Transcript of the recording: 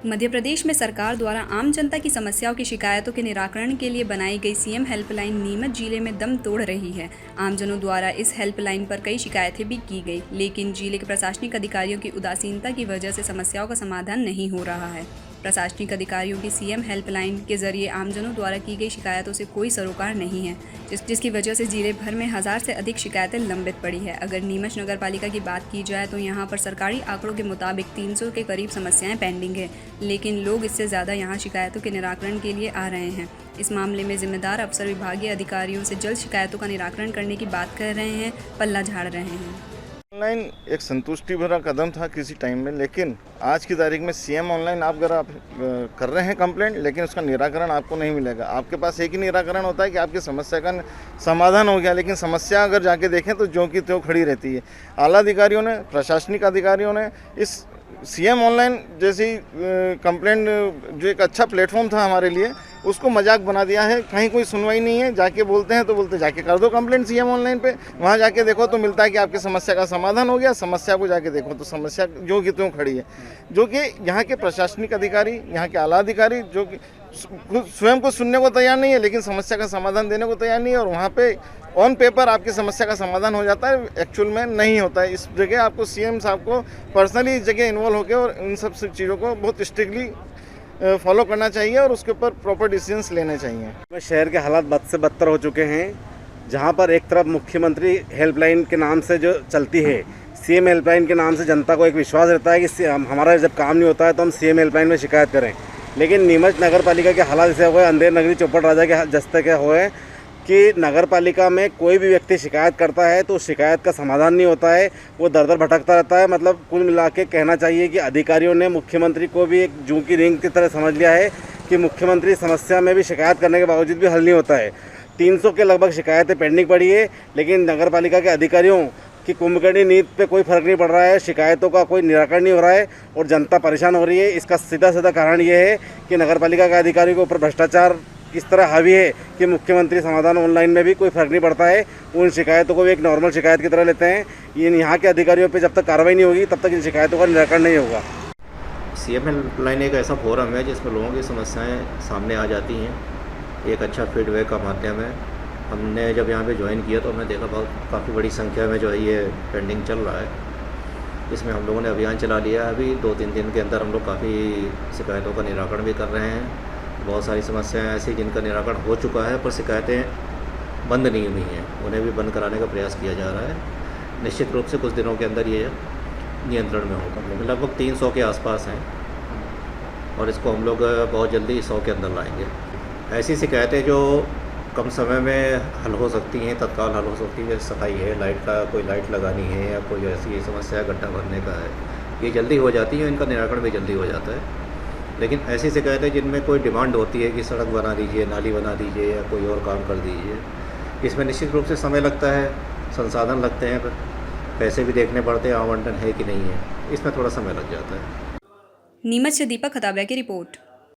मध्य प्रदेश में सरकार द्वारा आम जनता की समस्याओं की शिकायतों के निराकरण के लिए बनाई गई सीएम हेल्पलाइन नीमच जिले में दम तोड़ रही है। आमजनों द्वारा इस हेल्पलाइन पर कई शिकायतें भी की गई, लेकिन जिले के प्रशासनिक अधिकारियों की उदासीनता की वजह से समस्याओं का समाधान नहीं हो रहा है। प्रशासनिक अधिकारियों की सीएम हेल्पलाइन के जरिए आमजनों द्वारा की गई शिकायतों से कोई सरोकार नहीं है, जिसकी वजह से जिले भर में 1000 से अधिक शिकायतें लंबित पड़ी है। अगर नीमच नगर पालिका की बात की जाए तो यहाँ पर सरकारी आंकड़ों के मुताबिक 300 के करीब समस्याएं पेंडिंग है, लेकिन लोग इससे ज़्यादा यहाँ शिकायतों के निराकरण के लिए आ रहे हैं। इस मामले में जिम्मेदार अफसर विभागीय अधिकारियों से जल्द शिकायतों का निराकरण करने की बात कर रहे हैं, पल्ला झाड़ रहे हैं। ऑनलाइन एक संतुष्टि भरा कदम था किसी टाइम में, लेकिन आज की तारीख में सीएम ऑनलाइन आप कर रहे हैं कंप्लेंट, लेकिन उसका निराकरण आपको नहीं मिलेगा। आपके पास एक ही निराकरण होता है कि आपकी समस्या का समाधान हो गया, लेकिन समस्या अगर जाके देखें तो ज्यों की त्यों खड़ी रहती है। आला अधिकारियों ने, प्रशासनिक अधिकारियों ने इस सीएम ऑनलाइन जैसी कंप्लेंट जो एक अच्छा प्लेटफॉर्म था हमारे लिए, उसको मजाक बना दिया है। कहीं कोई सुनवाई नहीं है, जाके बोलते हैं तो बोलते जाके कर दो कंप्लेंट सीएम ऑनलाइन पे, वहाँ जाके देखो तो मिलता है कि आपकी समस्या का समाधान हो गया। समस्या को जाके देखो तो समस्या जो कि त्यों खड़ी है, जो कि यहाँ के प्रशासनिक अधिकारी, यहाँ के आला अधिकारी जो कि स्वयं को सुनने को तैयार नहीं है, लेकिन समस्या का समाधान देने को तैयार नहीं है। और वहाँ पे ऑन पेपर आपकी समस्या का समाधान हो जाता है, एक्चुअल में नहीं होता है। इस जगह आपको सीएम साहब को पर्सनली इस जगह इन्वॉल्व होकर और इन सब चीज़ों को बहुत स्ट्रिक्टली फॉलो करना चाहिए और उसके ऊपर प्रॉपर डिसीजंस लेने चाहिए। शहर के हालात बद से बदतर हो चुके हैं, जहां पर एक तरफ मुख्यमंत्री हेल्पलाइन के नाम से जो चलती है, सीएम हेल्पलाइन के नाम से जनता को एक विश्वास रहता है कि हमारा जब काम नहीं होता है तो हम सीएम हेल्पलाइन में शिकायत करें। लेकिन नीमच नगर पालिका के हालात ऐसे हुए, अंधेर नगरी चौपट राजा के जस्ते के हुए कि नगर पालिका में कोई भी व्यक्ति शिकायत करता है तो शिकायत का समाधान नहीं होता है, वो दर दर भटकता रहता है। मतलब कुल मिला के कहना चाहिए कि अधिकारियों ने मुख्यमंत्री को भी एक जूं की रिंग की तरह समझ लिया है कि मुख्यमंत्री समस्या में भी शिकायत करने के बावजूद भी हल नहीं होता है। 300 के लगभग शिकायतें पेंडिंग पड़ी है, लेकिन नगर पालिका के अधिकारियों की कुंभकर्णी नीति पे कोई फर्क नहीं पड़ रहा है, शिकायतों का कोई निराकरण नहीं हो रहा है और जनता परेशान हो रही है। इसका सीधा सीधा कारण ये है कि नगर पालिका के अधिकारियों के ऊपर भ्रष्टाचार इस तरह हावी है कि मुख्यमंत्री समाधान ऑनलाइन में भी कोई फर्क नहीं पड़ता है, उन शिकायतों को भी एक नॉर्मल शिकायत की तरह लेते हैं। यहाँ के अधिकारियों पे जब तक कार्रवाई नहीं होगी तब तक इन शिकायतों का निराकरण नहीं होगा। सीएम हेल्पलाइन एक ऐसा फोरम है जिसमें लोगों की समस्याएं सामने आ जाती हैं, एक अच्छा फीडबैक का माध्यम है। हमने जब यहाँ पे ज्वाइन किया तो हमने देखा काफ़ी बड़ी संख्या में जो है ये पेंडिंग चल रहा है। इसमें हम लोगों ने अभियान चला लिया है। अभी 2-3 दिन के अंदर हम लोग काफ़ी शिकायतों का निराकरण भी कर रहे हैं। बहुत सारी समस्याएं ऐसी जिनका निराकरण हो चुका है, पर शिकायतें बंद नहीं हुई हैं, उन्हें भी बंद कराने का प्रयास किया जा रहा है। निश्चित रूप से कुछ दिनों के अंदर ये नियंत्रण में होगा। लगभग 300 के आसपास हैं और इसको हम लोग बहुत जल्दी 100 के अंदर लाएंगे। ऐसी शिकायतें जो कम समय में हल हो सकती हैं, तत्काल हल हो सकती है, जैसे सफाई है, लाइट का कोई लाइट लगानी है या कोई ऐसी समस्या गड्ढा भरने का है, ये जल्दी हो जाती है, इनका निराकरण भी जल्दी हो जाता है। लेकिन ऐसी शिकायतें जिनमें कोई डिमांड होती है कि सड़क बना दीजिए, नाली बना दीजिए या कोई और काम कर दीजिए, इसमें निश्चित रूप से समय लगता है, संसाधन लगते हैं, पैसे भी देखने पड़ते हैं, आवंटन है कि नहीं है, इसमें थोड़ा समय लग जाता है। नीमच से दीपक खताबिया की रिपोर्ट।